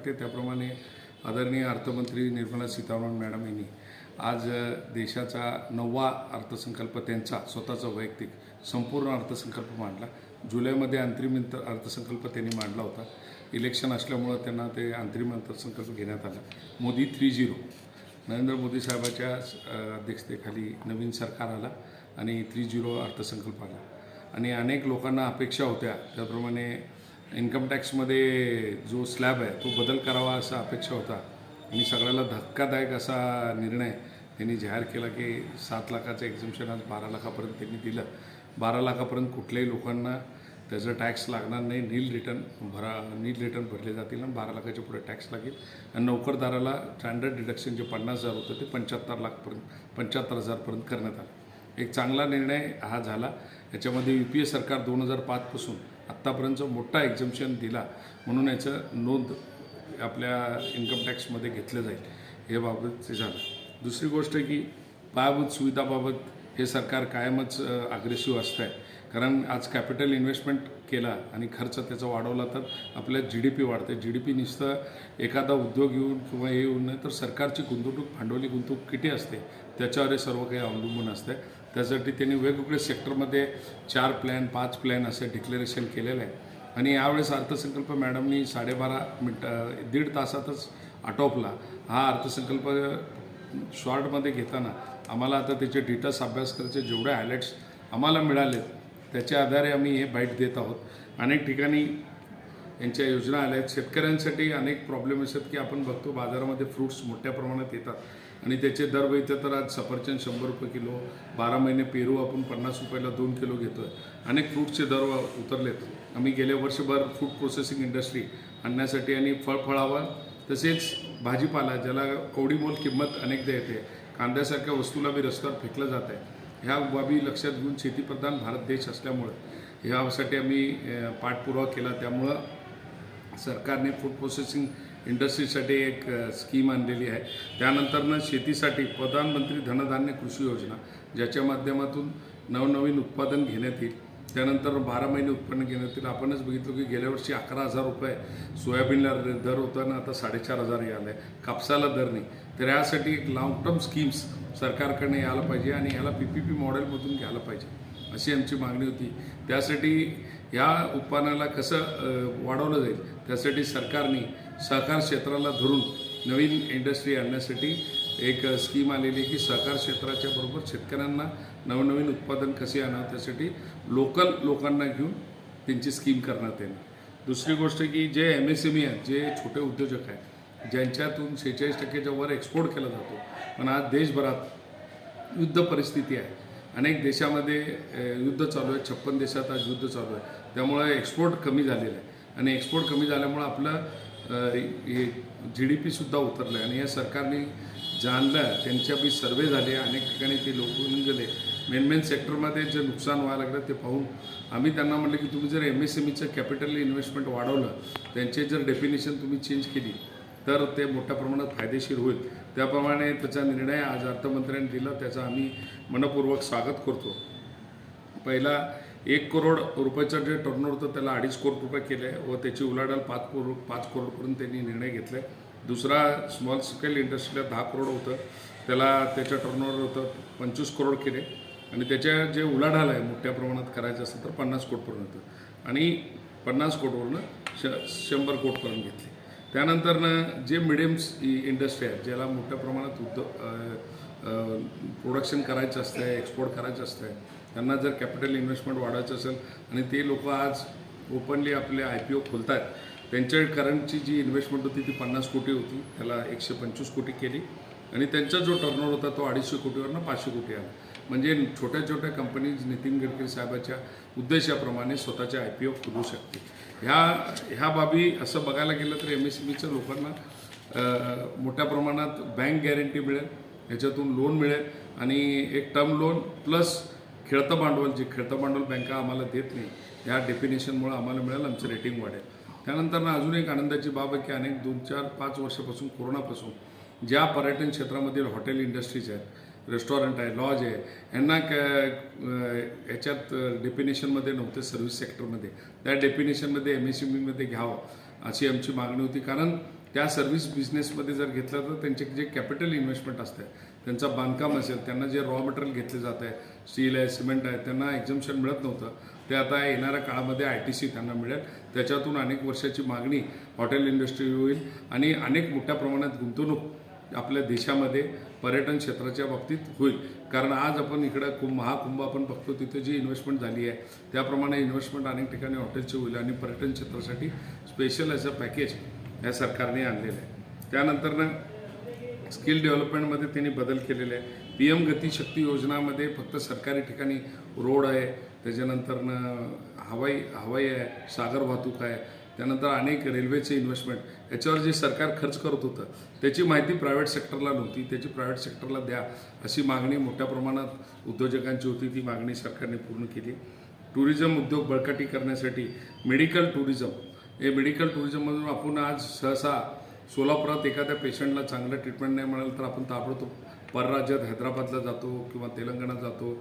त्याप्रमाणे आदरणीय अर्थमंत्री निर्मला सीतारामन मॅडम यांनी आज देशाचा 9वा अर्थसंकल्प त्यांचा स्वतःचा वैयक्तिक संपूर्ण अर्थसंकल्प मांडला। जुलैमध्ये अंतरिम अर्थसंकल्प त्यांनी मांडला होता। इलेक्शन असल्यामुळे त्यांना ते अंतरिम अर्थसंकल्प घेण्यात आला। मोदी 3.0 नरेंद्र मोदी साहेबांच्या अध्यक्षतेखाली नवीन सरकार आला आणि 3.0 अर्थसंकल्प आला आणि अनेक लोकांना अपेक्षा होत्या त्याप्रमाणे इन्कम टॅक्समध्ये जो स्लॅब आहे तो बदल करावा असा अपेक्षा होता आणि सगळ्याला धक्कादायक असा निर्णय त्यांनी जाहीर केला की 7 लाखाचं एक्झम्पशन आज 12 लाखापर्यंत त्यांनी दिलं। 12 लाखापर्यंत कुठल्याही लोकांना त्याचं टॅक्स लागणार नाही, नील रिटर्न भरले जातील आणि 12 लाखाच्या पुढे टॅक्स लागेल आणि नोकरदाराला स्टँडर्ड डिडक्शन जे 50,000 होतं ते 75,000पर्यंत करण्यात आलं। एक चांगला निर्णय हा झाला। याच्यामध्ये UPA सरकार 2005 पासून आत्तापर्यंत मोठा एक्झम्पशन दिला म्हणून याचं नोंद आपल्या इन्कम टॅक्समध्ये घेतलं जाईल हे बाबत झालं। दुसरी गोष्ट की पायाभूत सुविधाबाबत हे सरकार कायमच अग्रेसिव्ह असतं आहे, कारण आज कॅपिटल इन्व्हेस्टमेंट केला आणि खर्च त्याचा वाढवला तर आपल्या GDP वाढते। GDP नुसतं एखादा उद्योग येऊन किंवा हे येऊन नाही तर सरकारची गुंतवणूक भांडवली गुंतवणूक किती असते त्याच्यावर हे सर्व काही अवलंबून असते। त्यासाठी त्यांनी वेगवेगळ्या सेक्टरमध्ये 4 प्लॅन 5 प्लॅन असं डिक्लेरेशन केलेलं आहे आणि यावेळेस अर्थसंकल्प मॅडमनी 12.5 मिनटं 1.5 तासातच आटोपला। हा अर्थसंकल्प शॉर्टमध्ये घेताना आम्हाला आता त्याचे डिटेल्स अभ्यास करायचे, जेवढे हायलाईट्स आम्हाला मिळाले त्याच्या आधारे आम्ही हे बाईट देत आहोत। अनेक ठिकाणी यांच्या योजना आल्या आहेत। शेतकऱ्यांसाठी अनेक प्रॉब्लेम असतात की आपण बघतो बाजारामध्ये फ्रूट्स मोठ्या प्रमाणात येतात आणि त्याचे दर बघितले तर आज सफरचंद 100 रुपये किलो, 12 महिने पेरू आपण 50 रुपयाला 2 किलो घेतो आहे। अनेक फ्रूटचे दर उतरलेत। आम्ही गेल्या वर्षभर फूड प्रोसेसिंग इंडस्ट्री आणण्यासाठी आणि फळावा तसेच भाजीपाला ज्याला कवडीमोल किंमत अनेकदा येते, कांद्यासारख्या वस्तूला बी रस्त्यावर फेकलं जात आहे। ह्या बाबी लक्षात घेऊन शेतीप्रधान भारत देश असल्यामुळे ह्यासाठी आम्ही पाठपुरावा केला। त्यामुळं सरकारने फूड प्रोसेसिंग इंडस्ट्रीसाठी एक स्कीम आणलेली आहे। त्यानंतरनं शेतीसाठी प्रधानमंत्री धनधान्य कृषी योजना ज्याच्या माध्यमातून नवनवीन उत्पादन घेण्यात येईल। त्यानंतर 12 महिने उत्पन्न घेण्यात येईल। आपणच बघितलं की गेल्या वर्षी 11,000 रुपये सोयाबीनला दर होता ना, आता 4,500 यायला आहे। कापसाला दर नाही। तर यासाठी एक लॉंग टर्म स्कीम्स सरकारकडे यायला पाहिजे आणि याला PPP मॉडेलमधून घ्यायला पाहिजे अशी आमची मागणी होती। त्यासाठी या उत्पन्नाला कसं वाढवलं जाईल त्यासाठी सरकारने सहकार क्षेत्राला धरून नवीन इंडस्ट्री आणण्यासाठी एक स्कीम आलेली की सहकार क्षेत्राच्या बरोबर शेतकऱ्यांना नवनवीन उत्पादन कसे आणावं त्यासाठी लोकल लोकांना घेऊन त्यांची स्कीम करण्यात येईल। दुसरी गोष्ट की जे MSME आहेत, जे छोटे उद्योजक आहेत ज्यांच्यातून 46%च्या वर एक्सपोर्ट केला जातो, पण आज देशभरात युद्ध परिस्थिती आहे। अनेक देशामध्ये युद्ध चालू आहे, 56 देशात आज युद्ध चालू आहे। त्यामुळे एक्सपोर्ट कमी झालेलं आहे आणि एक्सपोर्ट कमी झाल्यामुळं आपलं GDP सुद्धा उतरलं आहे आणि या सरकारने जाणलं, त्यांच्या बी सर्वे झाले, अनेक ठिकाणी ते लोक निघून गेले। मेन सेक्टरमध्ये जे नुकसान व्हायला लागलं ते पाहून आम्ही त्यांना म्हटलं की तुम्ही जर MSMEचं कॅपिटल इन्व्हेस्टमेंट वाढवलं, त्यांचे जर डेफिनेशन तुम्ही चेंज केली तर ते मोठ्या प्रमाणात फायदेशीर होईल। त्याप्रमाणे त्याचा निर्णय आज अर्थमंत्र्यांनी दिला, त्याचा आम्ही मनपूर्वक स्वागत करतो। पहिला 1 करोड रुपयाचं जे टर्नओव्हर होतं त्याला 2.5 करोड रुपये केले व त्याची उलाढाल 5 करोडपर्यंत त्यांनी निर्णय घेतला। दुसरा स्मॉल स्केल इंडस्ट्रीला 10 करोड होतं, त्याचं टर्नओव्हर होतं 25 करोड केले आणि त्याच्या जे उलाढाल आहे मोठ्या प्रमाणात करायचं असेल तर 50 कोटपर्यंत आणि 50 कोटवरनं 100 कोटपर्यंत घेतले। त्यानंतरनं जे मिडियम्स इंडस्ट्री आहे ज्याला मोठ्या प्रमाणात प्रोडक्शन करायचं असतं आहे, एक्सपोर्ट करायचं असतं आहे, त्यांना जर कॅपिटल इन्व्हेस्टमेंट वाढवायचं असेल आणि ते लोक आज ओपनली आपले IPO खोलत आहेत, त्यांच्या करंटची जी इन्व्हेस्टमेंट होती ती 50 कोटी होती, त्याला 125 कोटी केली आणि त्यांचा जो टर्नओव्हर होता तो 250 कोटीवरनं 500 कोटी आला। म्हणजे छोट्या छोट्या कंपनीज नितीन गडकरी साहेबाच्या उद्देशाप्रमाणे स्वतःच्या IPO खोलू शकते। ह्या बाबी असं बघायला गेलं तर MSMEच्या लोकांना मोठ्या प्रमाणात बँक गॅरंटी मिळेल, ह्याच्यातून लोन मिळेल आणि एक टर्म लोन प्लस खेळतं भांडवल, जे खेळतं भांडवल बँका आम्हाला देत नाही, ह्या डेफिनेशनमुळे आम्हाला मिळेल, आमचं रेटिंग वाढेल। त्यानंतर अजून एक आनंदाची बाब आहे की अनेक 2, 4, 5 वर्षापासून कोरोनापासून ज्या पर्यटन क्षेत्रामधील हॉटेल इंडस्ट्रीज आहेत, रेस्टॉरंट आहे, लॉज आहे, यांना ह्याच्यात डेफिनेशनमध्ये नव्हते सर्व्हिस सेक्टरमध्ये, त्या डेफिनेशनमध्ये MSMEमध्ये घ्यावं अशी आमची मागणी होती। कारण त्या सर्व्हिस बिझनेसमध्ये जर घेतलं तर त्यांचे जे कॅपिटल इन्व्हेस्टमेंट असते, त्यांचं बांधकाम असेल, त्यांना जे रॉ मटेरियल घेतले जात आहे, स्टील आहे, सिमेंट आहे, त्यांना एक्झम्पशन मिळत नव्हतं. ते आता येणाऱ्या काळामध्ये ITC त्यांना मिळेल. त्याच्यातून अनेक वर्षाची मागणी हॉटेल इंडस्ट्री होईल आणि अनेक मोठ्या प्रमाणात गुंतवणूक आपल्या देशामध्ये पर्यटन क्षेत्राच्या बाबतीत होईल. कारण आज आपण इकडं महाकुंभ आपण बघतो, तिथे जी इन्व्हेस्टमेंट झाली आहे त्याप्रमाणे इन्व्हेस्टमेंट अनेक ठिकाणी हॉटेलची होईल आणि पर्यटन क्षेत्रासाठी स्पेशल असं पॅकेज या सरकारने आणलेलं आहे. त्यानंतरनं स्किल डेव्हलपमेंटमध्ये त्यांनी बदल केलेले आहे. PM गती शक्ती योजनामध्ये फक्त सरकारी ठिकाणी रोड आहे, त्याच्यानंतरनं हवाई आहे, सागर वाहतूक आहे, त्यानंतर अनेक रेल्वेचे इन्व्हेस्टमेंट याच्यावर जे सरकार खर्च करत होतं त्याची माहिती प्रायव्हेट सेक्टरला नव्हती. त्याची प्रायव्हेट सेक्टरला द्या अशी मागणी मोठ्या प्रमाणात उद्योजकांची होती. ती मागणी सरकारने पूर्ण केली. टुरिझम उद्योग बळकटी करण्यासाठी मेडिकल टुरिझममधून आपण आज सहसा सोलापुरात एखाद्या पेशंटला चांगलं ट्रीटमेंट नाही मिळालं तर आपण ताबडतोब परराज्यात हैदराबादला जातो किंवा तेलंगणात जातो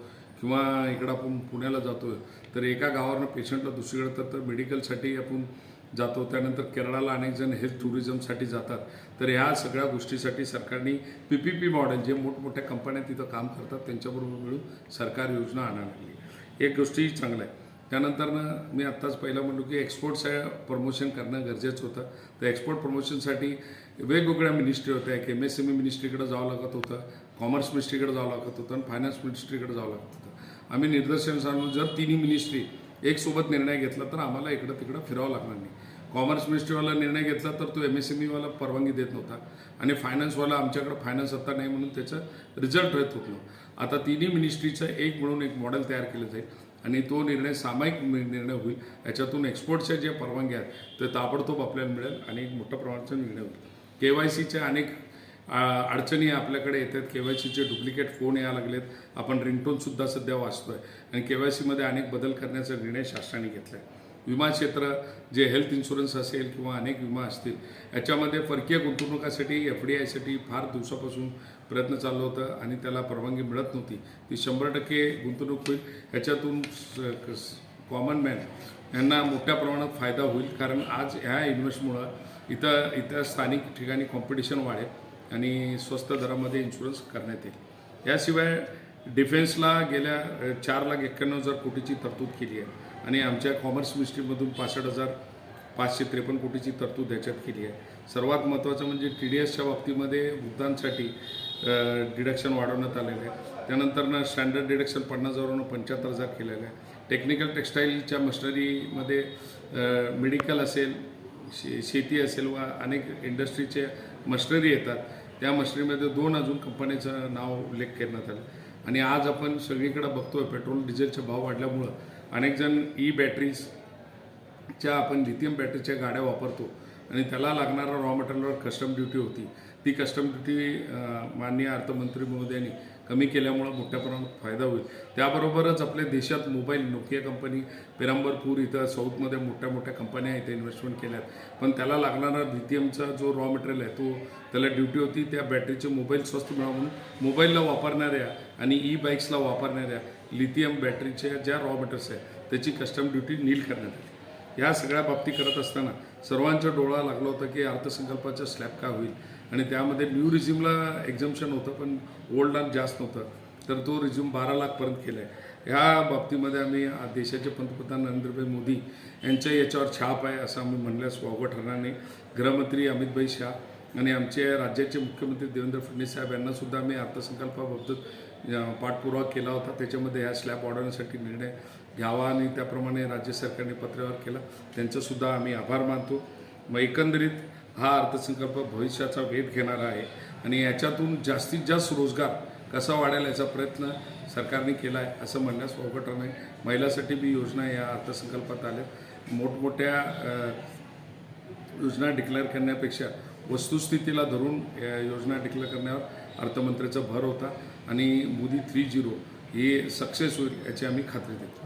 किंवा इकडं आपण पुण्याला जातो. तर एका गावावरनं पेशंटला दुसरीकडे तर मेडिकलसाठी आपण जातो. त्यानंतर केरळाला अनेक जण हेल्थ टुरिझमसाठी जातात. तर ह्या सगळ्या गोष्टीसाठी सरकारने PPP मॉडेल, जे मोठमोठ्या कंपन्या तिथं काम करतात त्यांच्याबरोबर मिळून सरकार योजना आणायला लागली. एक गोष्टी चांगलं आहे. त्यानंतरनं मी आत्ताच पहिलं म्हणलो की एक्सपोर्टचं प्रमोशन करणं गरजेचं होतं. तर एक्सपोर्ट प्रमोशनसाठी वेगवेगळ्या मिनिस्ट्री होत्या. एक MSME मिनिस्ट्रीकडे जावं लागत होतं, कॉमर्स मिनिस्ट्रीकडे जावं लागत होतं आणि फायनान्स मिनिस्ट्रीकडे जावं लागत होतं. आम्ही निदर्शनास आणून जर तिन्ही मिनिस्ट्री एक सोबत निर्णय घेतला तर आम्हाला इकडं तिकडं फिरावं लागणार नाही. कॉमर्स मिनिस्ट्रीवाला निर्णय घेतला तर तो MSMEवाला परवानगी देत नव्हता आणि फायनान्सवाला आमच्याकडं फायनान्स आता नाही म्हणून त्याचं रिझल्ट येत होत नव्हतं. आता तिन्ही मिनिस्ट्रीचं एक मिळून एक मॉडेल तयार केलं जाईल आणि तो निर्णय सामायिक निर्णय होईल. याच्यातून एक्सपोर्टच्या ज्या परवानग्या आहेत ते ताबडतोब आपल्याला मिळेल आणि एक मोठ्या प्रमाणाचा निर्णय होईल. KYCच्या अनेक अडचणी आपल्याकडे येतात. KYCचे डुप्लिकेट फोन यायला लागलेत. आपण रिंगटोनसुद्धा सध्या वाचतो आहे आणि KYCमध्ये अनेक बदल करण्याचा निर्णय शासनाने घेतला आहे. विमा क्षेत्र, जे हेल्थ इन्शुरन्स असेल किंवा अनेक विमा असतील, याच्यामध्ये परकीय गुंतवणुकासाठी FDIसाठी फार दिवसापासून प्रयत्न चालू होतं आणि त्याला परवानगी मिळत नव्हती. ती 100% गुंतवणूक होईल. ह्याच्यातून कॉमन मॅन यांना मोठ्या प्रमाणात फायदा होईल. कारण आज ह्या इन्व्हेस्टमुळं इथं स्थानिक ठिकाणी कॉम्पिटिशन वाढेल आणि स्वस्त दरामध्ये इन्शुरन्स करण्यात येईल. याशिवाय डिफेन्सला गेल्या 4,91,000 कोटीची तरतूद केली आहे आणि आमच्या कॉमर्स मिनिस्ट्रीमधून 65,553 कोटीची तरतूद याच्यात केली आहे. सर्वात महत्त्वाचं म्हणजे TDSच्या बाबतीमध्ये भुगतानसाठी डिडक्शन वाढवण्यात आलेलं आहे. त्यानंतरनं स्टँडर्ड डिडक्शन 50,000वरून 75,000 केलेलं आहे. टेक्निकल टेक्स्टाईलच्या मशिनरीमध्ये मेडिकल असेल, शेती असेल व अनेक इंडस्ट्रीचे मशिनरी येतात, त्या मशिनरीमध्ये 2 अजून कंपनीचं नाव उल्लेख करण्यात आलं. आणि आज आपण सगळीकडे बघतोय पेट्रोल डिझेलचे भाव वाढल्यामुळं अनेक जण बॅटरीजच्या आपण लिथियम बॅटरीच्या गाड्या वापरतो आणि त्याला लागणारा रॉ मटेरियलवर कस्टम ड्युटी होती. ती कस्टम ड्युटी माननीय अर्थमंत्री महोदयांनी कमी केल्यामुळं मोठ्या प्रमाणात फायदा होईल. त्याबरोबरच आपल्या देशात मोबाईल नोकिया कंपनी पेरांबरपूर इथं साऊथमध्ये मोठ्या कंपन्या इथे इन्व्हेस्टमेंट केल्यात. पण त्याला लागणारा लिथियमचा जो रॉ मटेरियल आहे तो त्याला ड्युटी होती. त्या बॅटरीचे मोबाईल स्वस्त मिळावं म्हणून मोबाईलला वापरणाऱ्या आणि बाईक्सला वापरणाऱ्या लिथियम बॅटरीच्या ज्या रॉ मटेरियल्स आहे त्याची कस्टम ड्युटी नील करण्यात आली. ह्या सगळ्या बाबती करत असताना सर्वांच्या डोळा लागला होता की अर्थसंकल्पाचा स्लॅब का होईल आणि त्यामध्ये न्यू रिझ्यूमला एक्झम्पशन होतं पण ओल्डला जास्त नव्हतं. तर तो रिझ्यूम 12 लाखपर्यंत केला आहे. ह्या बाबतीमध्ये आम्ही देशाचे पंतप्रधान नरेंद्रभाई मोदी यांच्या याच्यावर छाप आहे असं आम्ही म्हणल्यास वावगं ठरणार नाही. गृहमंत्री अमितभाई शाह आणि आमचे राज्याचे मुख्यमंत्री देवेंद्र फडणवीस साहेब यांनासुद्धा आम्ही अर्थसंकल्पाबाबत पाठपुरावा केला होता. त्याच्यामध्ये ह्या स्लॅब वाढवण्यासाठी निर्णय घ्यावा आणि त्याप्रमाणे राज्य सरकारने पत्रव्यवहार केला. त्यांचंसुद्धा आम्ही आभार मानतो. मग एकंदरीत हा अर्थसंकल्प भविष्याचा वेध घेणारा आहे आणि याच्यातून जास्तीत जास्त रोजगार कसा वाढेल याचा प्रयत्न सरकारने केला आहे असं म्हणण्यास वावगं नाही. महिलांसाठी बी योजना या अर्थसंकल्पात आल्या. मोठमोठ्या योजना डिक्लेअर करण्यापेक्षा वस्तुस्थितीला धरून योजना डिक्लेअर करण्यावर अर्थमंत्र्याचा भर होता आणि मोदी 3.0 ही सक्सेस होईल याची आम्ही खात्री देतो.